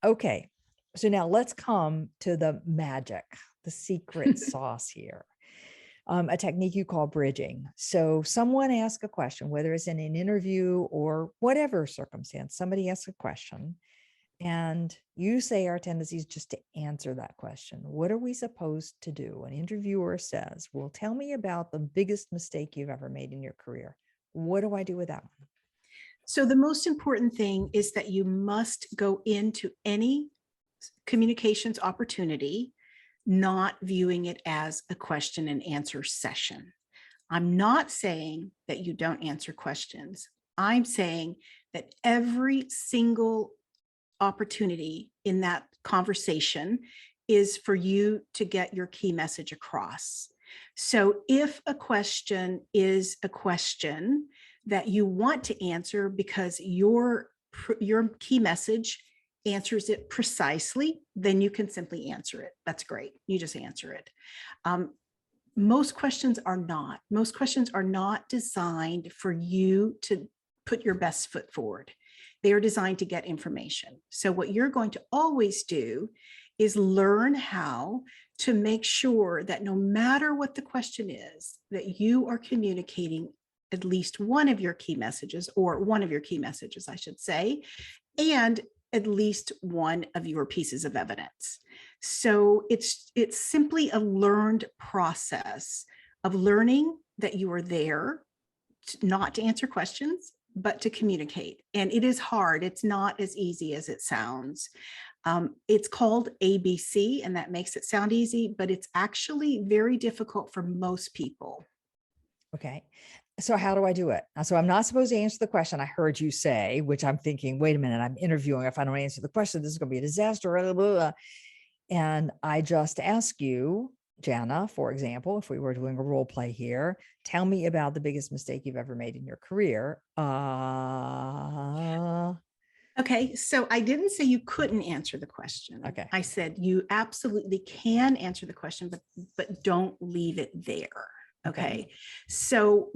Okay. So now let's come to the magic, the secret sauce here. A technique you call bridging. So someone asks a question, whether it's in an interview or whatever circumstance, somebody asks a question and you say our tendency is just to answer that question. What are we supposed to do? An interviewer says, well, tell me about the biggest mistake you've ever made in your career. What do I do with that one? So the most important thing is that you must go into any communications opportunity not viewing it as a question and answer session. I'm not saying that you don't answer questions. I'm saying that every single opportunity in that conversation is for you to get your key message across. So if a question is a question that you want to answer because your key message answers it precisely, then you can simply answer it. That's great. You just answer it. Most questions are not. Most questions are not designed for you to put your best foot forward. They are designed to get information. So what you're going to always do is learn how to make sure that no matter what the question is, that you are communicating at least one of your key messages, or one of your key messages, I should say, and at least one of your pieces of evidence. So it's simply a learned process of learning that you are there not to answer questions, but to communicate. And it is hard. It's not as easy as it sounds. It's called ABC, and that makes it sound easy, but it's actually very difficult for most people. Okay. So how do I do it? So I'm not supposed to answer the question I heard you say, which I'm thinking, wait a minute, I'm interviewing. If I don't answer the question, this is going to be a disaster. Blah, blah, blah. And I just ask you, Jana, for example, if we were doing a role play here, tell me about the biggest mistake you've ever made in your career. Okay, so I didn't say you couldn't answer the question. Okay. I said you absolutely can answer the question, but don't leave it there. Okay. So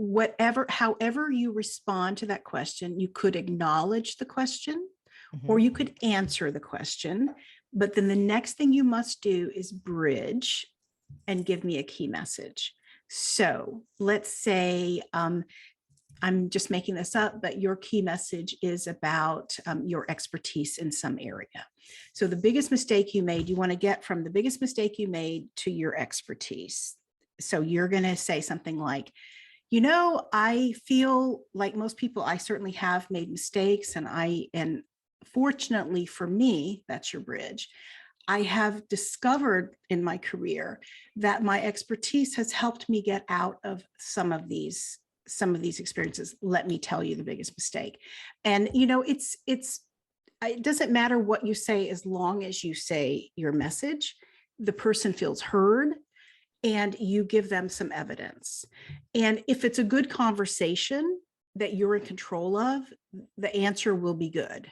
however you respond to that question, you could acknowledge the question, or you could answer the question. But then the next thing you must do is bridge and give me a key message. So let's say, I'm just making this up, but your key message is about your expertise in some area. So the biggest mistake you made, you want to get from the biggest mistake you made to your expertise. So you're going to say something like, I feel like most people, I certainly have made mistakes, and fortunately for me, that's your bridge. I have discovered in my career that my expertise has helped me get out of some of these experiences. Let me tell you the biggest mistake. And, it doesn't matter what you say, as long as you say your message, the person feels heard, and you give them some evidence. And if it's a good conversation that you're in control of, the answer will be good.